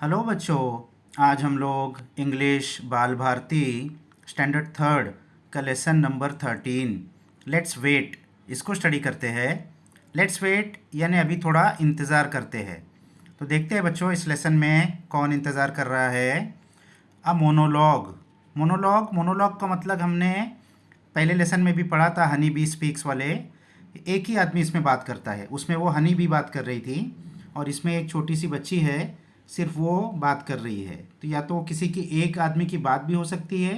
Hello बच्चों। आज हम लोग इंग्लिश बाल भारती स्टैंडर्ड थर्ड का लेसन नंबर 13 लेट्स वेट इसको स्टडी करते हैं। लेट्स वेट यानी अभी थोड़ा इंतज़ार करते हैं। तो देखते हैं बच्चों इस लेसन में कौन इंतज़ार कर रहा है। अ मोनोलॉग। मोनोलॉग मोनोलॉग का मतलब हमने पहले लेसन में भी पढ़ा था, हनी बी स्पीक्स वाले। एक ही आदमी इसमें बात करता है, उसमें वो हनी बी बात कर रही थी और इसमें एक छोटी सी बच्ची है, सिर्फ वो बात कर रही है। तो या तो किसी की एक आदमी की बात भी हो सकती है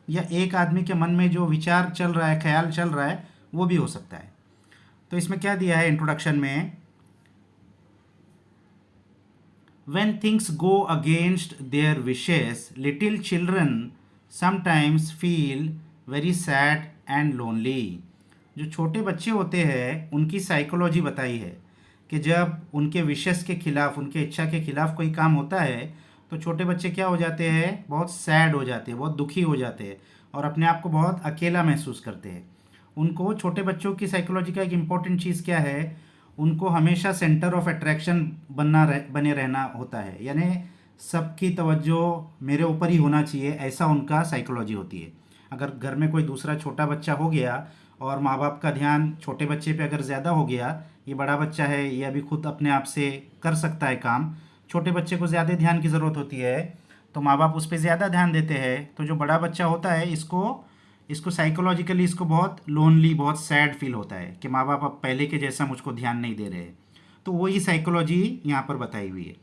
या एक आदमी के मन में जो विचार चल रहा है, ख्याल चल रहा है, वो भी हो सकता है। तो इसमें क्या दिया है इंट्रोडक्शन में, When things go against their wishes, little children sometimes feel very sad and lonely. जो छोटे बच्चे होते हैं उनकी साइकोलॉजी बताई है कि जब उनके विशेस के खिलाफ, उनके इच्छा के खिलाफ कोई काम होता है तो छोटे बच्चे क्या हो जाते हैं, बहुत सैड हो जाते हैं, बहुत दुखी हो जाते हैं और अपने आप को बहुत अकेला महसूस करते हैं। उनको, छोटे बच्चों की साइकोलॉजी का एक इम्पॉर्टेंट चीज़ क्या है, उनको हमेशा सेंटर ऑफ अट्रैक्शन बने रहना होता है, यानी सबकी तवज्जो मेरे ऊपर ही होना चाहिए, ऐसा उनका साइकोलॉजी होती है। अगर घर में कोई दूसरा छोटा बच्चा हो गया और माँ बाप का ध्यान छोटे बच्चे पे अगर ज़्यादा हो गया, ये बड़ा बच्चा है, ये अभी खुद अपने आप से कर सकता है काम, छोटे बच्चे को ज़्यादा ध्यान की ज़रूरत होती है, तो माँ बाप उस पर ज़्यादा ध्यान देते हैं। तो जो बड़ा बच्चा होता है, इसको इसको साइकोलॉजिकली इसको बहुत लोनली, बहुत सैड फील होता है कि माँ बाप अब पहले के जैसा मुझको ध्यान नहीं दे रहे। तो वही साइकोलॉजी यहाँ पर बताई हुई है।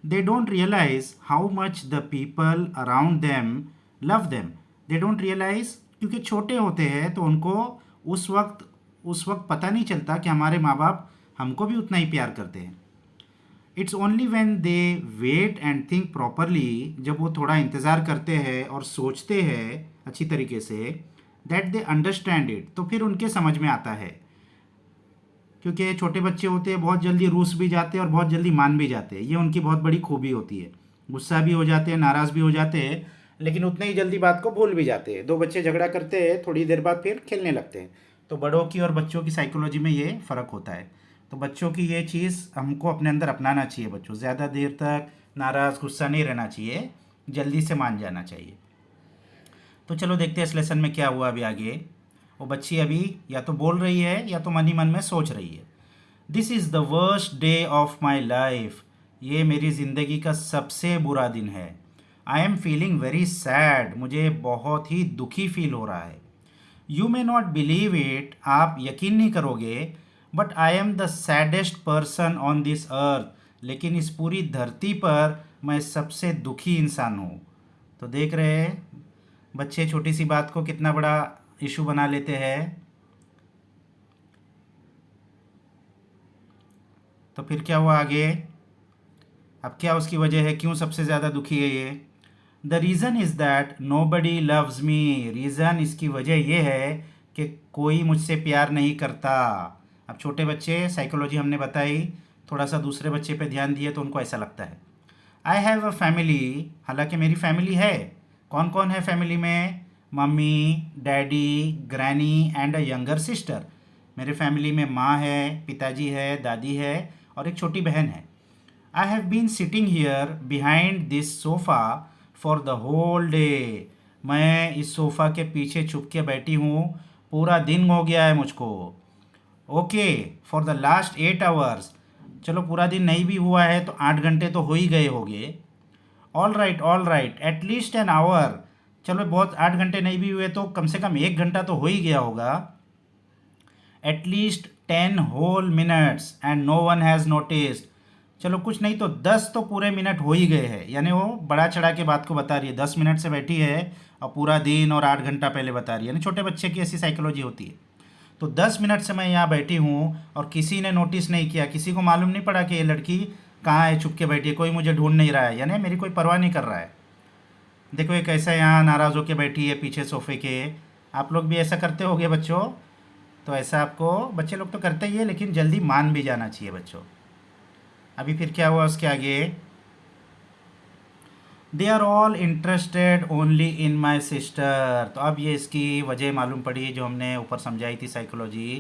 They don't realise how much the people around them love them. They don't realise, क्योंकि छोटे होते हैं तो उनको उस वक्त पता नहीं चलता कि हमारे माँ बाप हमको भी उतना ही प्यार करते हैं। It's only when they wait and think properly, जब वो थोड़ा इंतज़ार करते हैं और सोचते हैं अच्छी तरीके से, दैट दे अंडरस्टैंड इट, तो फिर उनके समझ में आता है। क्योंकि छोटे बच्चे होते हैं, बहुत जल्दी रूस भी जाते हैं और बहुत जल्दी मान भी जाते हैं, ये उनकी बहुत बड़ी खूबी होती है। गुस्सा भी हो जाते हैं, नाराज़ भी हो जाते हैं, लेकिन उतने ही जल्दी बात को भूल भी जाते हैं। दो बच्चे झगड़ा करते हैं, थोड़ी देर बाद फिर खेलने लगते हैं। तो बड़ों की और बच्चों की साइकोलॉजी में ये फ़र्क होता है। तो बच्चों की ये चीज़ हमको अपने अंदर अपनाना चाहिए। बच्चों ज़्यादा देर तक नाराज़, गुस्सा नहीं रहना चाहिए, जल्दी से मान जाना चाहिए। तो चलो देखते हैं इस लेसन में क्या हुआ अभी आगे। वो बच्ची अभी या तो बोल रही है या तो मन ही मन में सोच रही है, this is the worst day of my life. ये मेरी ज़िंदगी का सबसे बुरा दिन है। I am feeling very sad. मुझे बहुत ही दुखी फील हो रहा है। You may not believe it, आप यकीन नहीं करोगे, but I am the saddest person on this earth. लेकिन इस पूरी धरती पर मैं सबसे दुखी इंसान हूँ। तो देख रहे हैं बच्चे छोटी सी बात को कितना बड़ा इशू बना लेते हैं। तो फिर क्या हुआ आगे, अब क्या उसकी वजह है, क्यों सबसे ज़्यादा दुखी है ये। The reason is that nobody loves me. Reason, इसकी वजह यह है कि कोई मुझसे प्यार नहीं करता। अब छोटे बच्चे, साइकोलॉजी हमने बताई, थोड़ा सा दूसरे बच्चे पे ध्यान दिए तो उनको ऐसा लगता है। आई हैव अ फैमिली, हालांकि मेरी फैमिली है। कौन कौन है फैमिली में, mummy, daddy, granny and a younger sister. मेरे फैमिली में माँ है, पिताजी है, दादी है और एक छोटी बहन है। I have been sitting here behind this sofa for the whole day. मैं इस सोफ़ा के पीछे छुप के बैठी हूँ, पूरा दिन हो गया है मुझको। Okay, for the last 8 hours. चलो पूरा दिन नहीं भी हुआ है तो 8 घंटे तो हो ही गए होंगे। All right, at least an hour. चलो बहुत 8 घंटे नहीं भी हुए तो कम से कम 1 घंटा तो हो ही गया होगा। At least 10 whole minutes and no one has noticed. चलो कुछ नहीं तो 10 तो पूरे मिनट हो ही गए हैं। यानी वो बड़ा चढ़ा के बात को बता रही है, 10 मिनट से बैठी है और पूरा दिन और 8 घंटा पहले बता रही है। यानी छोटे बच्चे की ऐसी साइकोलॉजी होती है। तो 10 मिनट से मैं यहाँ बैठी हूँ और किसी ने नोटिस नहीं किया, किसी को मालूम नहीं पड़ा कि ये लड़की कहाँ है, छुप के बैठी है, कोई मुझे ढूंढ नहीं रहा है, यानी मेरी कोई परवाह नहीं कर रहा है। देखो ये कैसा यहाँ नाराज़ होके बैठी है पीछे सोफ़े के। आप लोग भी ऐसा करते होगे बच्चों। तो ऐसा आपको, बच्चे लोग तो करते ही है, लेकिन जल्दी मान भी जाना चाहिए बच्चों। अभी फिर क्या हुआ उसके आगे, they are all interested only in my sister. तो अब ये इसकी वजह मालूम पड़ी जो हमने ऊपर समझाई थी साइकोलॉजी,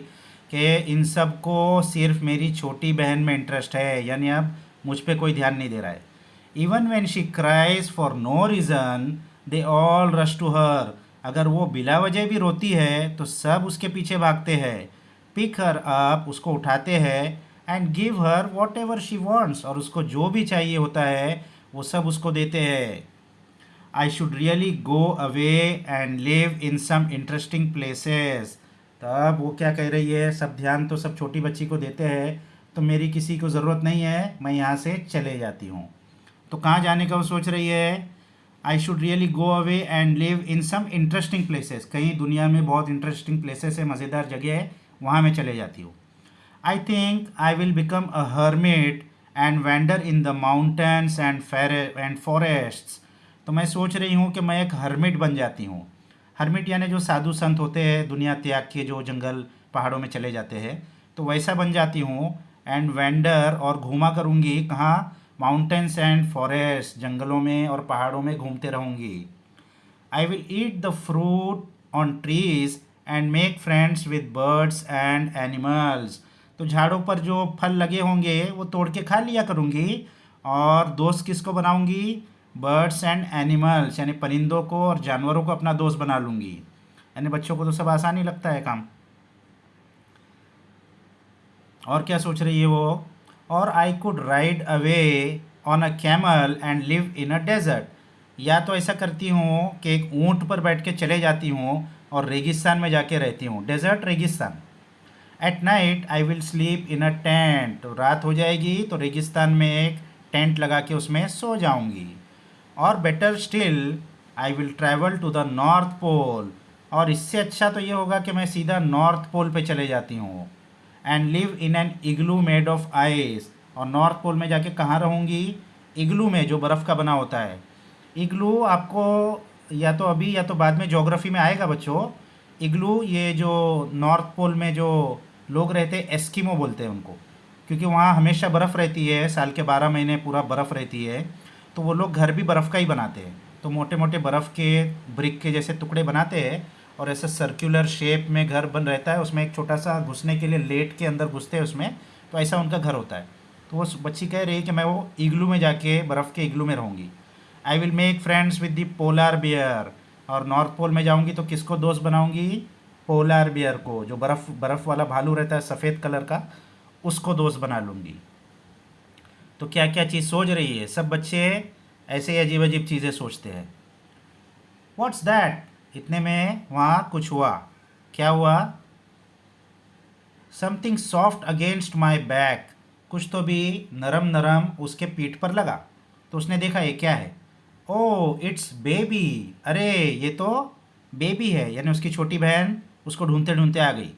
कि इन सब को सिर्फ मेरी छोटी बहन में इंटरेस्ट है, यानी अब मुझ पे कोई ध्यान नहीं दे रहा है। Even when she cries for no reason they all rush to her. अगर वो बिला वजह भी रोती है तो सब उसके पीछे भागते हैं। पिक हर अप, उसको उठाते हैं, and give her what ever she wants, और उसको जो भी चाहिए होता है वो सब उसको देते हैं। I should really go away and live in some interesting places. तब वो क्या कह रही है, सब ध्यान तो सब छोटी बच्ची को देते हैं, तो मेरी किसी को ज़रूरत नहीं है, मैं यहाँ से चले जाती हूँ। तो कहाँ जाने का वो सोच रही है? I should really go away and live in some interesting places. कहीं दुनिया में बहुत इंटरेस्टिंग प्लेसेस है, मज़ेदार जगह है, वहाँ मैं चले जाती हूँ। I think I will become a hermit and vendor in the mountains and forests. तो मैं सोच रही हूँ कि मैं एक हर्मिट बन जाती हूँ। हर्मिट यानी जो साधु संत होते हैं, दुनिया त्याग के जो जंगल पहाड़ों में चले जाते हैं, तो वैसा बन जाती हूँ। एंड वेंडर, और घूमा करूँगी कहाँ? माउंटेन्स एंड फॉरेस्ट, जंगलों में और पहाड़ों में घूमते रहूँगी। I will eat the fruit on trees and make friends with birds and animals. तो झाड़ों पर जो फल लगे होंगे वो तोड़ के खा लिया करूँगी, और दोस्त किसको बनाऊँगी? बर्ड्स एंड एनिमल्स, यानी परिंदों को और जानवरों को अपना दोस्त बना लूँगी। यानी बच्चों को तो सब आसान ही लगता है काम। और क्या सोच रही है वो? और I could ride away on a camel and live in a desert. या तो ऐसा करती हूँ कि एक ऊँट पर बैठ के चले जाती हूँ और रेगिस्तान में जाके रहती हूँ, डेजर्ट रेगिस्तान। At night I will sleep in a tent. तो रात हो जाएगी तो रेगिस्तान में एक टेंट लगा के उसमें सो जाऊंगी। और better still I will travel to the North Pole. और इससे अच्छा तो ये होगा कि मैं सीधा नॉर्थ पोल पे चले जाती हूँ। And live in an igloo made of ice. और नॉर्थ पोल में जाके कहाँ रहूँगी? इग्लू में, जो बर्फ़ का बना होता है। इग्लू आपको या तो अभी या तो बाद में ज्योग्राफी में आएगा बच्चों। इग्लू, ये जो नॉर्थ पोल में जो लोग रहते हैं, एस्किमो बोलते हैं उनको, क्योंकि वहाँ हमेशा बर्फ़ रहती है, साल के 12 महीने पूरा बर्फ़ रहती है। तो वो लोग घर भी बर्फ़ का ही बनाते हैं। तो मोटे मोटे बर्फ़ के ब्रिक के जैसे टुकड़े बनाते हैं, और ऐसे सर्कुलर शेप में घर बन रहता है, उसमें एक छोटा सा घुसने के लिए लेट के अंदर घुसते हैं उसमें। तो ऐसा उनका घर होता है। तो वो बच्ची कह रही है कि मैं वो इग्लू में जाके, बर्फ़ के इग्लू में रहूँगी। I will make friends with the polar bear. और नॉर्थ पोल में जाऊंगी तो किसको दोस्त बनाऊंगी? पोलार बियर को, जो बर्फ़ बर्फ़ वाला भालू रहता है सफ़ेद कलर का, उसको दोस्त बना लूँगी। तो क्या क्या चीज़ सोच रही है? सब बच्चे ऐसे ही अजीब अजीब चीज़ें सोचते हैं। What's that? इतने में वहाँ कुछ हुआ। क्या हुआ? Something soft against my back. कुछ तो भी नरम नरम उसके पीठ पर लगा। तो उसने देखा ये क्या है। Oh it's baby. अरे ये तो बेबी है, यानी उसकी छोटी बहन उसको ढूंढते ढूंढते आ गई।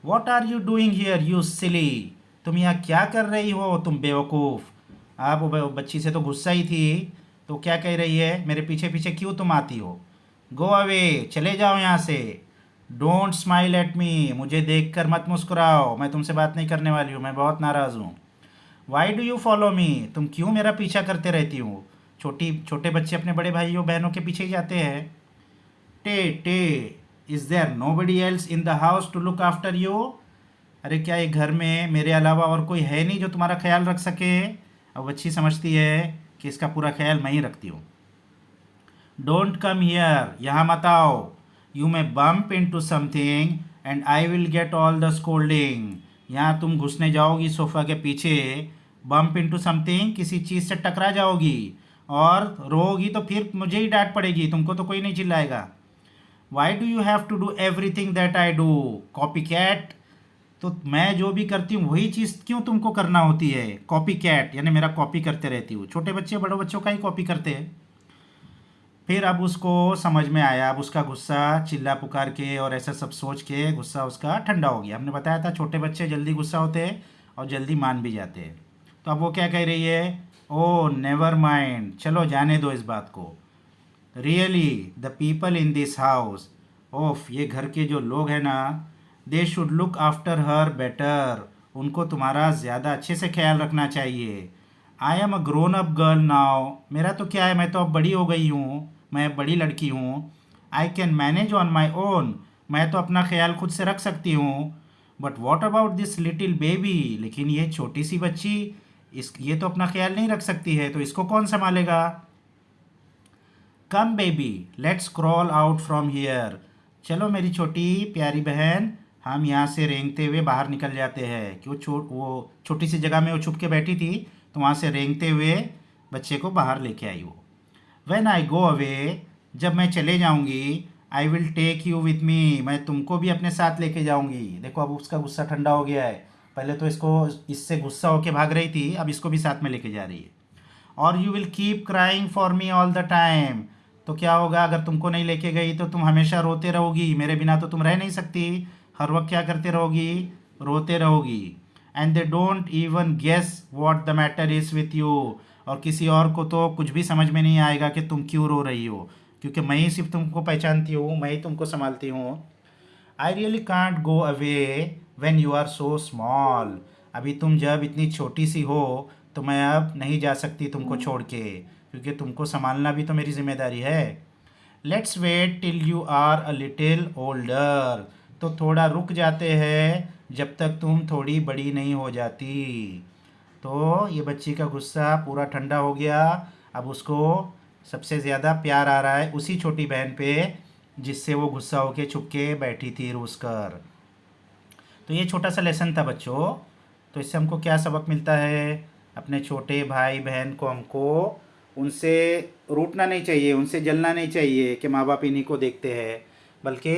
What are you doing here you silly. तुम यहाँ क्या कर रही हो तुम बेवकूफ़। आप वो बच्ची से तो गुस्सा ही थी, तो क्या कह रही है, मेरे पीछे पीछे क्यों तुम आती हो? गो अवे, चले जाओ यहाँ से। डोंट स्माइल एट मी, मुझे देखकर मत मुस्कुराओ, मैं तुमसे बात नहीं करने वाली हूँ, मैं बहुत नाराज़ हूँ। Y do you follow me, तुम क्यों मेरा पीछा करते रहती हो? छोटे बच्चे अपने बड़े भाइयों बहनों के पीछे ही जाते हैं। टे टे, is there nobody else in the house to look after you. अरे क्या ये घर में मेरे अलावा और कोई है नहीं जो तुम्हारा ख्याल रख सके? अब बच्ची समझती है कि इसका पूरा ख्याल मैं ही रखती हूँ। डोंट कम हियर, यहाँ मत आओ। You may bump into something and I will get all the scolding. यहाँ तुम घुसने जाओगी सोफ़ा के पीछे, बम्प इन टू समथिंग, किसी चीज़ से टकरा जाओगी, और रोगी तो फिर मुझे ही डांट पड़ेगी, तुमको तो कोई नहीं चिल्लाएगा। Why do you have to do everything that I do, copy cat. तो मैं जो भी करती हूँ वही चीज़ क्यों तुमको करना होती है? कॉपी कैट यानी मेरा कॉपी करते रहती हूँ। छोटे बच्चे बड़े बच्चों का ही कॉपी करते हैं। फिर अब उसको समझ में आया, अब उसका गुस्सा चिल्ला पुकार के और ऐसा सब सोच के गुस्सा उसका ठंडा हो गया। हमने बताया था छोटे बच्चे जल्दी गुस्सा होते हैं और जल्दी मान भी जाते हैं। तो अब वो क्या कह रही है? ओ नेवर माइंड, चलो जाने दो इस बात को। Really the people in this house, ओफ ये घर के जो लोग हैं ना, they should look after her better, उनको तुम्हारा ज़्यादा अच्छे से ख्याल रखना चाहिए। I am a grown up girl now, मेरा तो क्या है, मैं तो अब बड़ी हो गई हूँ, मैं बड़ी लड़की हूँ। I can manage on my own, मैं तो अपना ख्याल खुद से रख सकती हूँ। But what about this little baby, लेकिन ये छोटी सी बच्ची, इस ये तो अपना ख्याल नहीं रख सकती है, तो इसको कौन संभालेगा? Come baby let's crawl out from here. चलो मेरी छोटी प्यारी बहन, हम यहाँ से रेंगते हुए बाहर निकल जाते हैं। कि वो छोटी सी जगह में वो छुप के बैठी थी, तो वहाँ से रेंगते हुए बच्चे को बाहर लेके आई वो। वेन आई गो अवे, जब मैं चले जाऊँगी, I will take you with me, मैं तुमको भी अपने साथ लेके जाऊँगी। देखो अब उसका गुस्सा ठंडा हो गया है। पहले तो इसको इससे गुस्सा होके भाग रही थी, अब इसको भी साथ में लेके जा रही है। और you will keep crying for me all the time, तो क्या होगा अगर तुमको नहीं लेके गई? तो तुम हमेशा रोते रहोगी, मेरे बिना तो तुम रह नहीं सकती। हर वक्त क्या करते रहोगी? रोते रहोगी। And they don't even guess what the matter is with you, और किसी और को तो कुछ भी समझ में नहीं आएगा कि तुम क्यों रो रही हो, क्योंकि मैं ही सिर्फ तुमको पहचानती हूँ, मैं ही तुमको संभालती हूँ। I really can't go away when you are so small, अभी तुम जब इतनी छोटी सी हो, तो मैं अब नहीं जा सकती तुमको छोड़ के, क्योंकि तुमको संभालना भी तो मेरी जिम्मेदारी है। Let's wait till you are a little older, तो थोड़ा रुक जाते हैं जब तक तुम थोड़ी बड़ी नहीं हो जाती। तो ये बच्ची का गुस्सा पूरा ठंडा हो गया। अब उसको सबसे ज़्यादा प्यार आ रहा है उसी छोटी बहन पे, जिससे वो गुस्सा होके छुप के बैठी थी रूस कर। तो ये छोटा सा लेसन था बच्चों। तो इससे हमको क्या सबक मिलता है? अपने छोटे भाई बहन को हमको उनसे रूठना नहीं चाहिए, उनसे जलना नहीं चाहिए कि माँ बाप इन्हीं को देखते हैं, बल्कि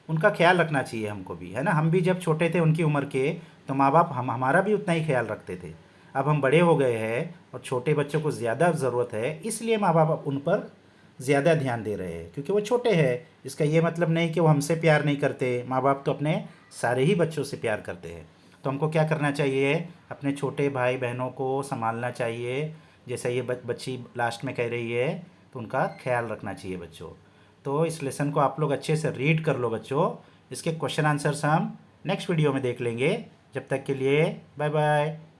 उनका ख्याल रखना चाहिए हमको भी, है ना। हम भी जब छोटे थे उनकी उम्र के, तो माँ बाप हमारा भी उतना ही ख्याल रखते थे। अब हम बड़े हो गए हैं और छोटे बच्चों को ज़्यादा ज़रूरत है, इसलिए माँ बाप उन पर ज़्यादा ध्यान दे रहे हैं, क्योंकि वो छोटे हैं। इसका ये मतलब नहीं कि वो हमसे प्यार नहीं करते, माँ बाप तो अपने सारे ही बच्चों से प्यार करते हैं। तो हमको क्या करना चाहिए? अपने छोटे भाई बहनों को संभालना चाहिए, जैसे ये बच्ची लास्ट में कह रही है, तो उनका ख्याल रखना चाहिए बच्चों। तो इस लेसन को आप लोग अच्छे से रीड कर लो बच्चों। इसके क्वेश्चन आंसर्स हम नेक्स्ट वीडियो में देख लेंगे। जब तक के लिए बाय बाय।